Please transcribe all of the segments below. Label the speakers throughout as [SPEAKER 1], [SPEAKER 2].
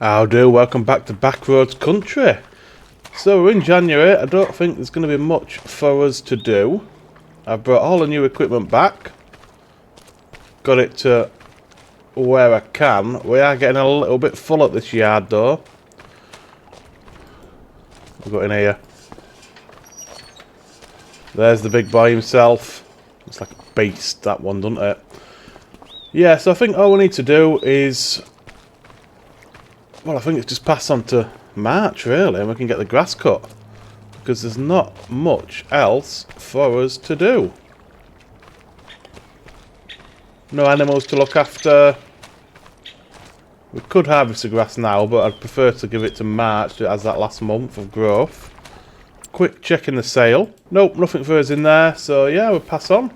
[SPEAKER 1] How do? Welcome back to Backroads Country. So we're in January. I don't think there's going to be much for us to do. I've brought all the new equipment back. Got it to where I can. We are getting a little bit full at this yard though. We've got in here. There's the big boy himself. Looks like a beast, that one, doesn't it? Yeah, so I think all we need to do is... well, I think it's just pass on to March, really, and we can get the grass cut. Because there's not much else for us to do. No animals to look after. We could harvest the grass now, but I'd prefer to give it to March as that last month of growth. Quick check in the sale. Nope, nothing for us in there, so yeah, we'll pass on.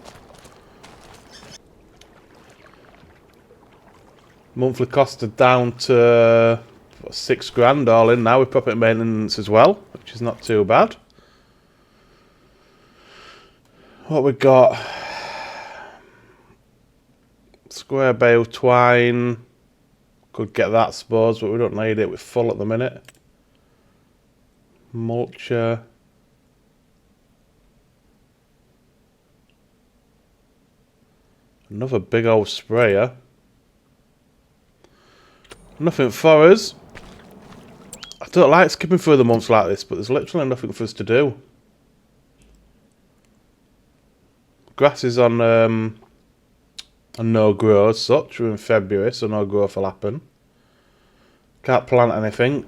[SPEAKER 1] Monthly costs are down to £6 all in now with property maintenance as well, which is not too bad. What we got? Square bale twine. Could get that, I suppose, but we don't need it. We're full at the minute. Mulcher. Another big old sprayer. Nothing for us. I don't like skipping through the months like this, but there's literally nothing for us to do. Grass is on no grow as such. We're in February, so no growth will happen. Can't plant anything.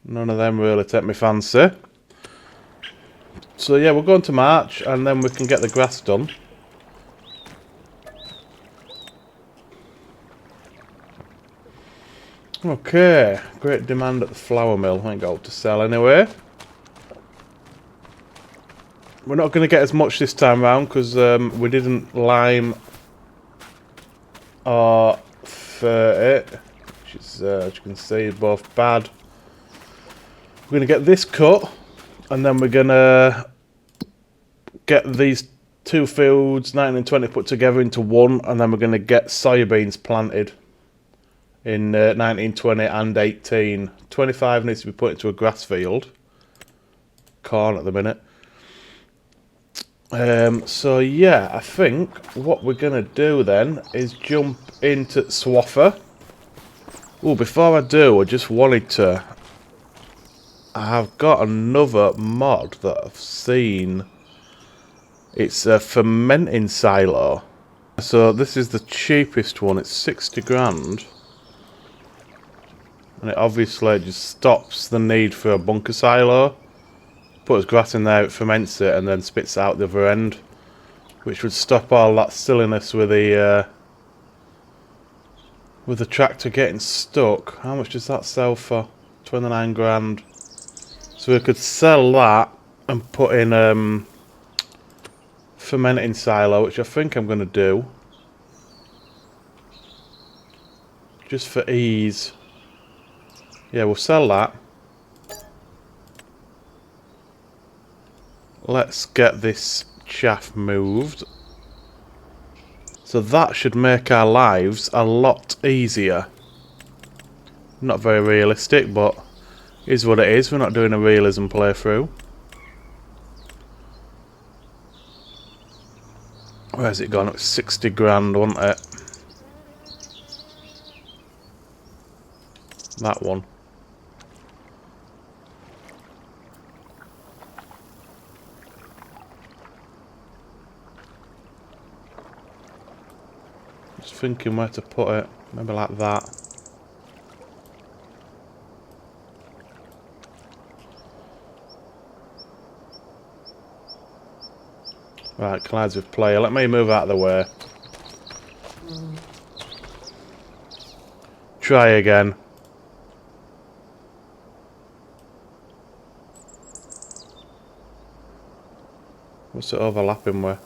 [SPEAKER 1] None of them really take me fancy. So yeah, we're going to March and then we can get the grass done. Okay, great demand at the flour mill. I ain't got to sell anyway. We're not going to get as much this time round because we didn't lime or fur it, which is, as you can see, both bad. We're going to get this cut, and then we're going to get these two fields, 19 and 20, put together into one, and then we're going to get soybeans planted in 19, 20 and 18. 25 needs to be put into a grass field. Corn at the minute. So yeah, I think what we're going to do then is jump into Swaffer. Oh, before I do, I just wanted to... I've got another mod that I've seen. It's a fermenting silo. So this is the cheapest one. It's 60 grand. And it obviously just stops the need for a bunker silo. Puts grass in there, it ferments it, and then spits it out the other end. Which would stop all that silliness with the tractor getting stuck. How much does that sell for? 29 grand. So we could sell that and put in fermenting silo, which I think I'm going to do. Just for ease. Yeah, we'll sell that. Let's get this chaff moved. So that should make our lives a lot easier. Not very realistic, but is what it is. We're not doing a realism playthrough. Where's it gone? It was 60 grand, wasn't it? That one. Just thinking where to put it. Maybe like that. Right, collides with player. Let me move out of the way. Try again. What's it overlapping with?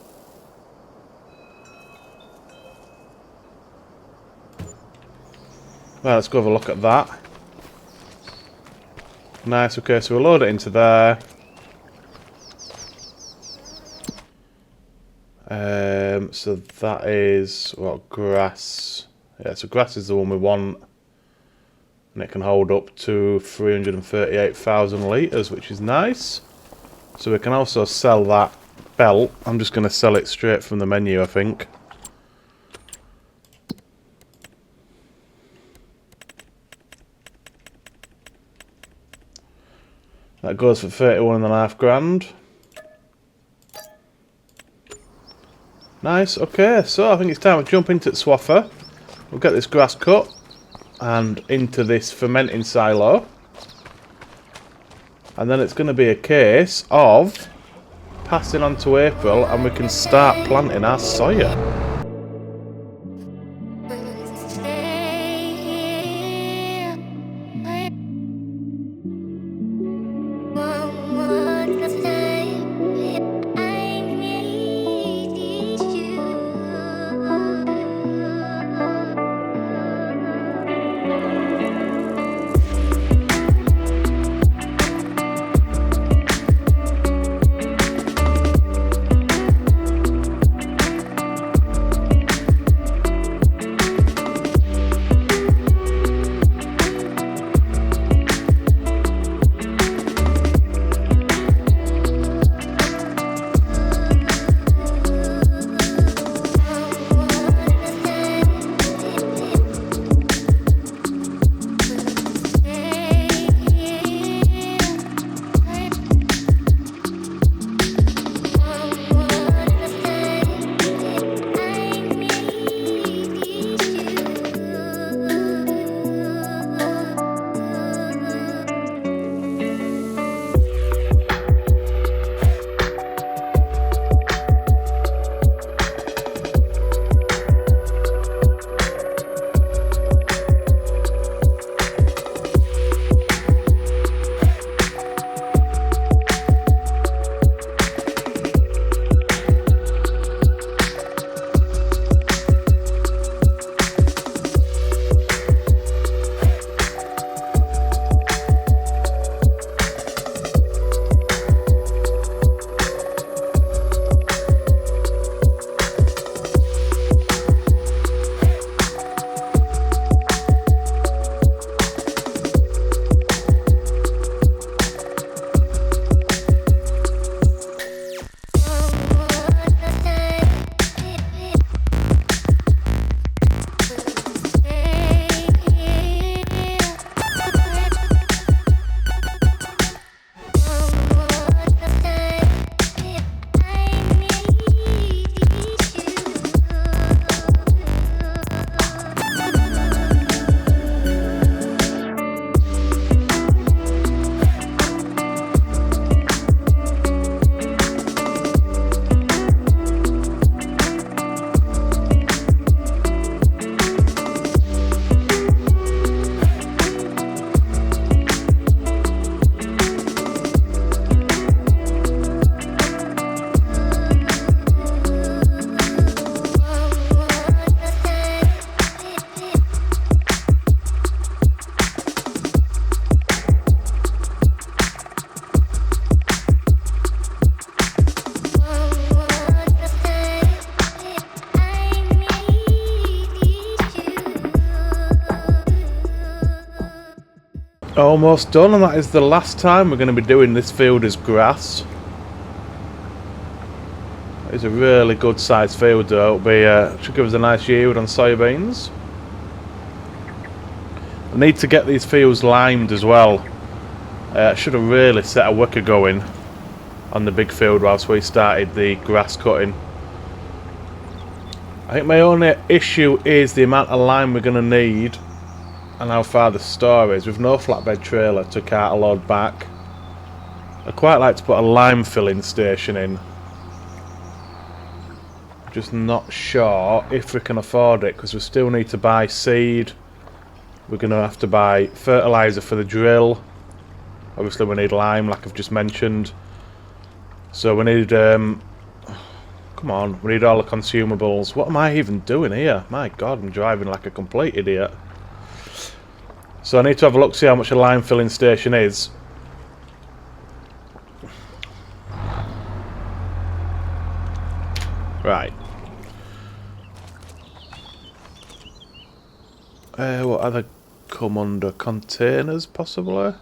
[SPEAKER 1] Right, let's go have a look at that. Nice, okay, so we'll load it into there. So that is what, grass. Yeah, so grass is the one we want, and it can hold up to 338,000 litres, which is nice. So we can also sell that belt. I'm just going to sell it straight from the menu, I think. That goes for 31.5 grand. Nice, okay, so I think it's time to jump into Swaffer. We'll get this grass cut and into this fermenting silo. And then it's going to be a case of passing on to April and we can start planting our soya. Almost done, and that is the last time we're going to be doing this field as grass. It's a really good sized field though. It'll be, should give us a nice yield on soybeans. I need to get these fields limed as well. I should have really set a wicker going on the big field whilst we started the grass cutting. I think my only issue is the amount of lime we're going to need and how far the store is. With no flatbed trailer to cart a load back, I'd quite like to put a lime filling station in. Just not sure if we can afford it, because we still need to buy seed. We're going to have to buy fertiliser for the drill. Obviously we need lime, like I've just mentioned. So we need, come on, we need all the consumables. What am I even doing here? My God, I'm driving like a complete idiot. So I need to have a look, see how much a lime filling station is. Right. What other come under? Containers, possibly?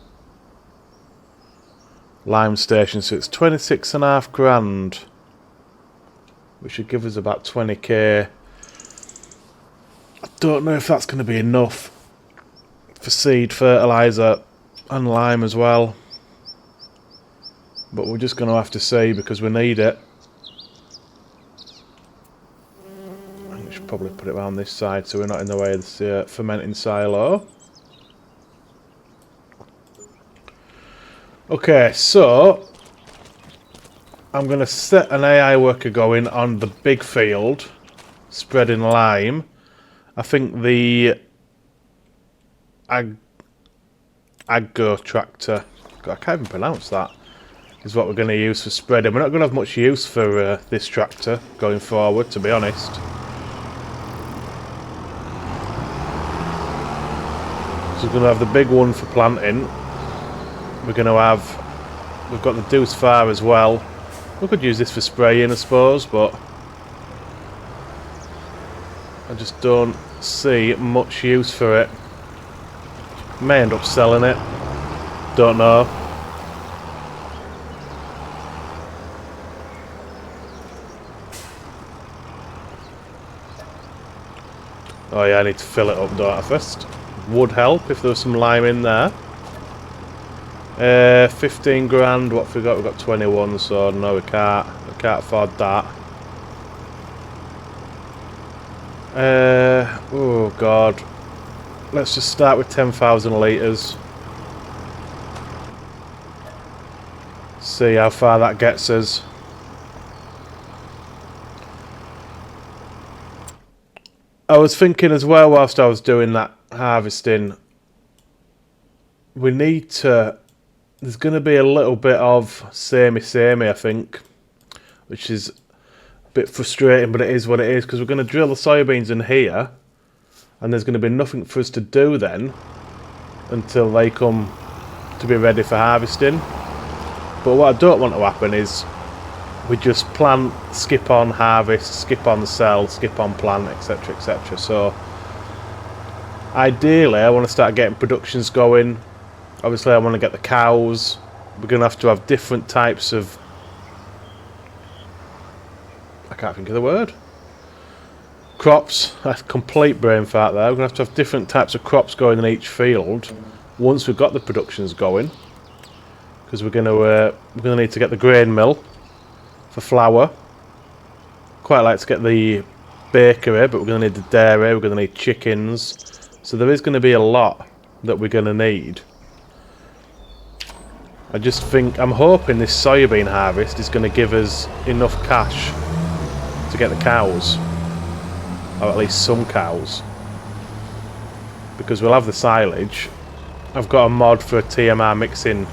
[SPEAKER 1] Lime station, so it's 26.5 grand. Which should give us about 20k. I don't know if that's going to be enough for seed, fertiliser and lime as well. But we're just going to have to see because we need it. We should probably put it around this side so we're not in the way of the fermenting silo. Okay, so I'm going to set an AI worker going on the big field, spreading lime. I think the Aggo tractor, God, I can't even pronounce that, is what we're going to use for spreading. We're not going to have much use for this tractor going forward, to be honest. So we're going to have the big one for planting. We're going to have, we've got the Deuce Far as well. We could use this for spraying, I suppose, but I just don't see much use for it. May end up selling it. Don't know. Oh yeah, I need to fill it up, don't I, first? Would help if there was some lime in there. 15 grand, what have we got? We've got 21, so no, we can't afford that. Oh god. Let's just start with 10,000 litres. See how far that gets us. I was thinking as well whilst I was doing that harvesting, we need to, there's going to be a little bit of samey, I think, which is a bit frustrating, but it is what it is, because we're going to drill the soybeans in here, and there's going to be nothing for us to do then until they come to be ready for harvesting. But what I don't want to happen is we just plant, skip on harvest, skip on sell, skip on plant, etc, etc. So ideally I want to start getting productions going. Obviously I want to get the cows. We're going to have different types of, I can't think of the word, crops. That's complete brain fart there. We're going to have different types of crops going in each field once we've got the productions going, because we're going to need to get the grain mill for flour. Quite like to get the bakery, but we're going to need the dairy, we're going to need chickens. So there is going to be a lot that we're going to need. I just think, I'm hoping this soybean harvest is going to give us enough cash to get the cows, or at least some cows, because we'll have the silage. I've got a mod for a TMR mixing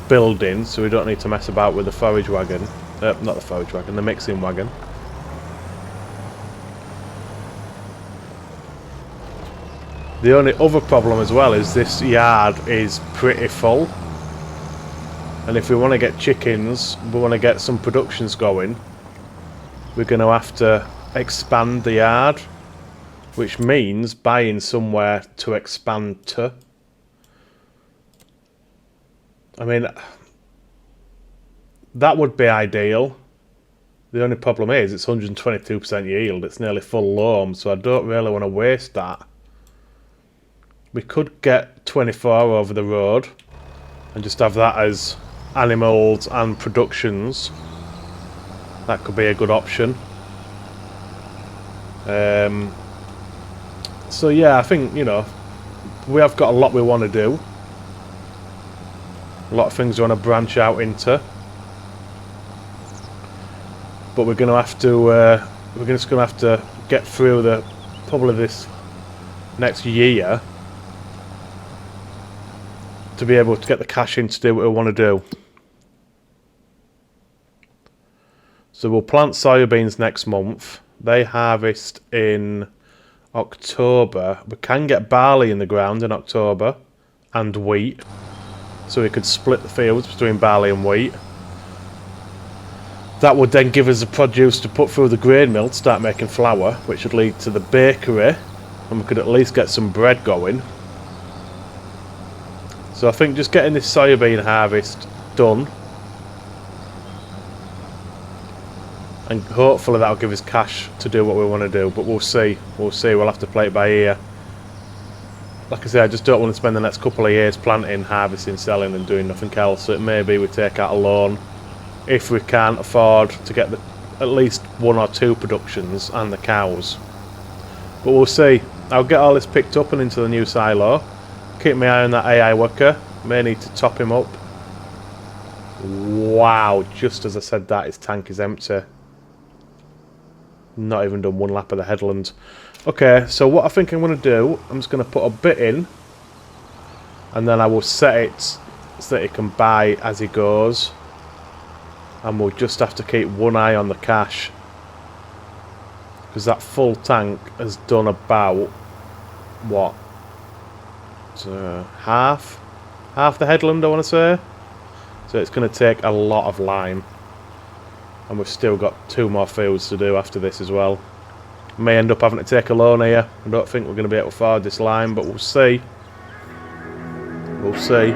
[SPEAKER 1] building, so we don't need to mess about with the forage wagon. Not the forage wagon, the mixing wagon. The only other problem as well is this yard is pretty full, and if we want to get chickens, we want to get some productions going, we're going to have to expand the yard, which means buying somewhere to expand to. I mean, that would be ideal. The only problem is it's 122% yield. It's nearly full loam, so I don't really want to waste that. We could get 24 over the road and just have that as animals and productions. That could be a good option. So yeah, I think, you know, we have got a lot we want to do. A lot of things we want to branch out into. But we're going to have to, we're just going to have to get through probably this next year to be able to get the cash in to do what we want to do. So we'll plant soybeans next month. They harvest in October. We can get barley in the ground in October and wheat. So we could split the fields between barley and wheat. That would then give us the produce to put through the grain mill to start making flour, which would lead to the bakery, and we could at least get some bread going. So I think just getting this soybean harvest done, and hopefully that'll give us cash to do what we want to do, but we'll see. We'll have to play it by ear. Like I say, I just don't want to spend the next couple of years planting, harvesting, selling and doing nothing else. So it may be we take out a loan if we can't afford to get at least 1 or 2 productions and the cows. But we'll see. I'll get all this picked up and into the new silo. Keep my eye on that AI worker. May need to top him up. Wow, just as I said that, his tank is empty. Not even done 1 lap of the headland. Okay, so what I think I'm going to do, I'm just going to put a bit in, and then I will set it so that he can buy as he goes, and we'll just have to keep 1 eye on the cash, because that full tank has done about what, half the headland, I want to say. So it's going to take a lot of lime, and we've still got 2 more fields to do after this as well. May end up having to take a loan here. I don't think we're going to be able to afford this lime, but we'll see. We'll see.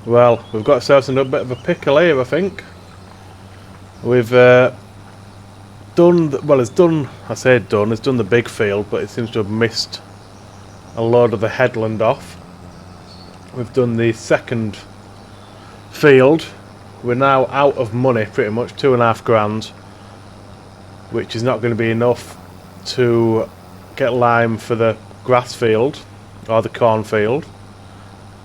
[SPEAKER 1] Well, we've got ourselves in a bit of a pickle here, I think. We've it's done, I say done, it's done the big field, but it seems to have missed a load of the headland off. We've done the second field. We're now out of money, pretty much, 2.5 grand, which is not going to be enough to get lime for the grass field, or the corn field.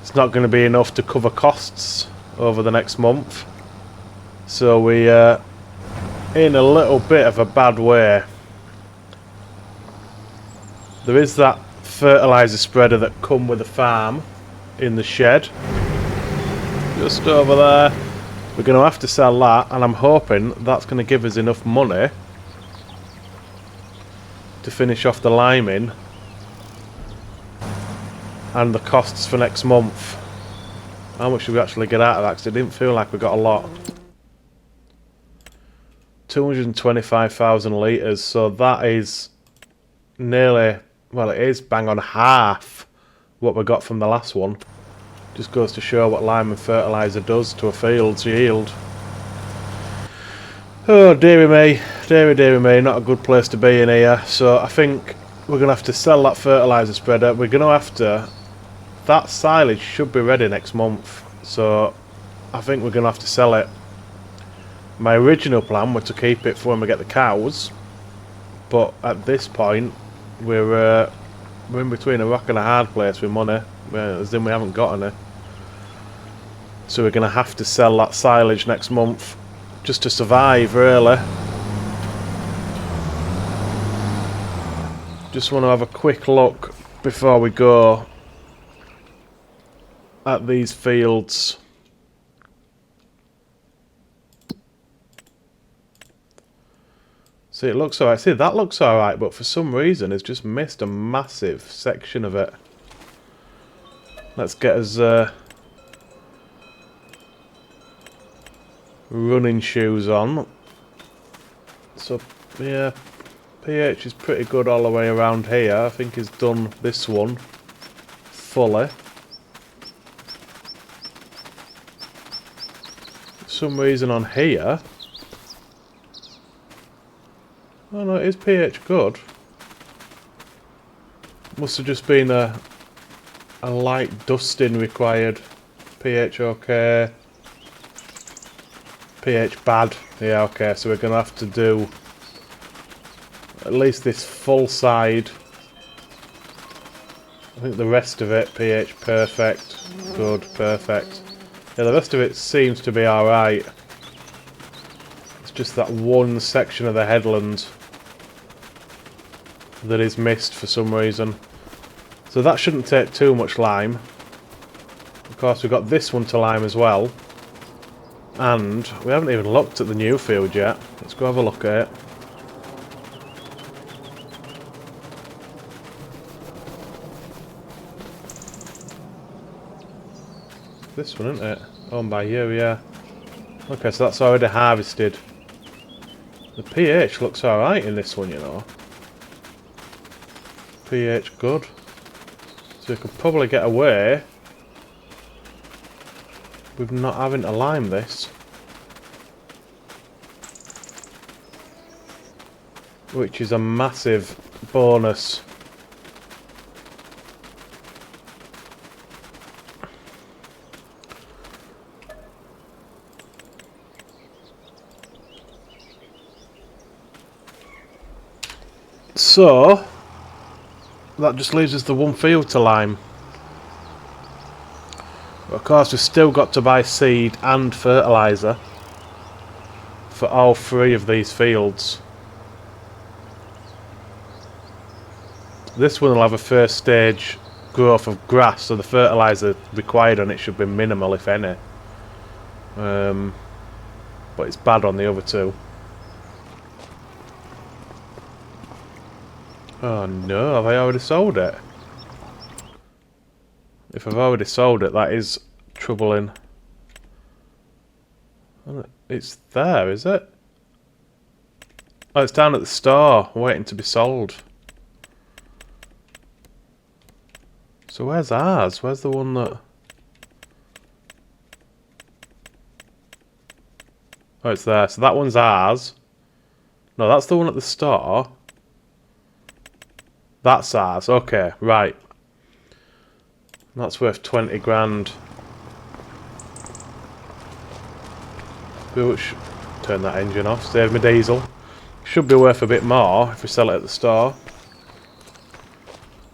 [SPEAKER 1] It's not going to be enough to cover costs over the next month. So we're in a little bit of a bad way. There is that fertiliser spreader that come with the farm in the shed. Just over there. We're going to have to sell that, and I'm hoping that's going to give us enough money to finish off the liming and the costs for next month. How much should we actually get out of that? Because it didn't feel like we got a lot. 225,000 litres, so that is nearly, well, it is bang on half what we got from the last one. Just goes to show what lime and fertiliser does to a field's yield. Oh, dearie me, dearie me, not a good place to be in here. So I think we're going to have to sell that fertiliser spreader. We're going to have to... That silage should be ready next month, so I think we're going to have to sell it. My original plan was to keep it for when we get the cows, but at this point we're in between a rock and a hard place with money, as in we haven't got any. So we're going to have to sell that silage next month just to survive, really. Just want to have a quick look before we go at these fields. See, it looks alright. See, that looks alright, but for some reason it's just missed a massive section of it. Let's get us running shoes on. So, yeah, pH is pretty good all the way around here. I think he's done this one fully. For some reason on here... Oh no, it is pH good. Must have just been a light dusting required. pH okay. pH bad. Yeah, okay, so we're going to have to do at least this full side. I think the rest of it, pH perfect. Good, perfect. Yeah, the rest of it seems to be alright. It's just that one section of the headland that is missed for some reason. So that shouldn't take too much lime. Of course, we've got this one to lime as well. And we haven't even looked at the new field yet. Let's go have a look at it. This one, isn't it? Owned by you, yeah. Okay, so that's already harvested. The pH looks alright in this one, you know. pH good. So we could probably get away with not having to lime this. Which is a massive bonus. So that just leaves us the one field to lime. But of course, we've still got to buy seed and fertiliser for all three of these fields. This one will have a first stage growth of grass, so the fertiliser required on it should be minimal, if any. But it's bad on the other two. Oh no, have I already sold it? If I've already sold it, that is troubling. It's there, is it? Oh, it's down at the store, waiting to be sold. So where's ours? Where's the one that... Oh, it's there. So that one's ours. No, that's the one at the store. That's ours. Okay, right. That's worth 20 grand. Which, turn that engine off, save me diesel. Should be worth a bit more if we sell it at the store.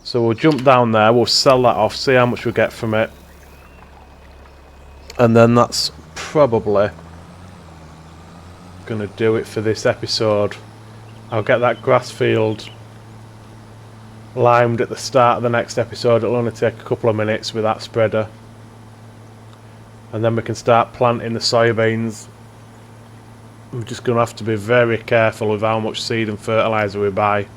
[SPEAKER 1] So we'll jump down there, we'll sell that off, see how much we get from it. And then that's probably going to do it for this episode. I'll get that grass field limed at the start of the next episode. It'll only take a couple of minutes with that spreader. And then we can start planting the soybeans. We're just going to have to be very careful with how much seed and fertiliser we buy.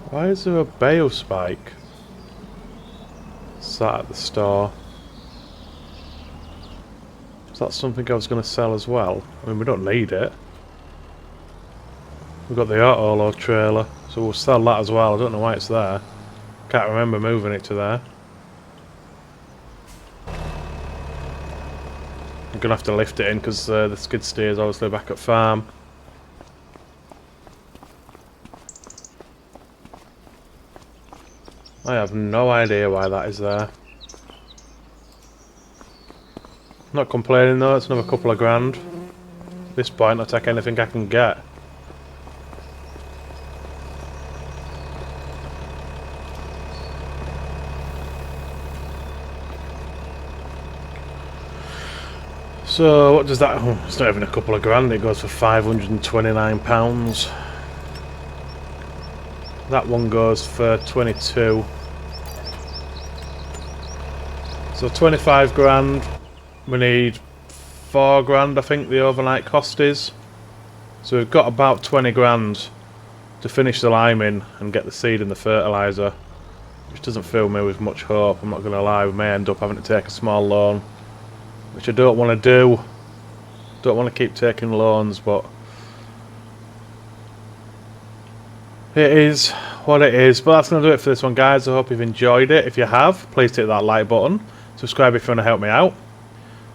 [SPEAKER 1] Why is there a bale spike sat at the store? Is that something I was going to sell as well? I mean, we don't need it. We've got the auto load trailer, so we'll sell that as well. I don't know why it's there. Can't remember moving it to there. I'm going to have to lift it in because the skid steer is obviously back at farm. I have no idea why that is there. Not complaining though, it's another couple of grand. At this point I'll take anything I can get. So what does that... Oh, it's not even a couple of grand, it goes for £529. That one goes for 22. So 25 grand. We need 4 grand, I think the overnight cost is. So we've got about 20 grand to finish the liming and get the seed and the fertiliser, which doesn't fill me with much hope. I'm not going to lie, we may end up having to take a small loan, which I don't want to do. Don't want to keep taking loans, but it is what it is. But that's going to do it for this one, guys. I hope you've enjoyed it. If you have, please hit that like button. Subscribe if you want to help me out.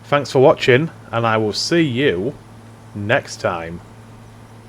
[SPEAKER 1] Thanks for watching, and I will see you next time.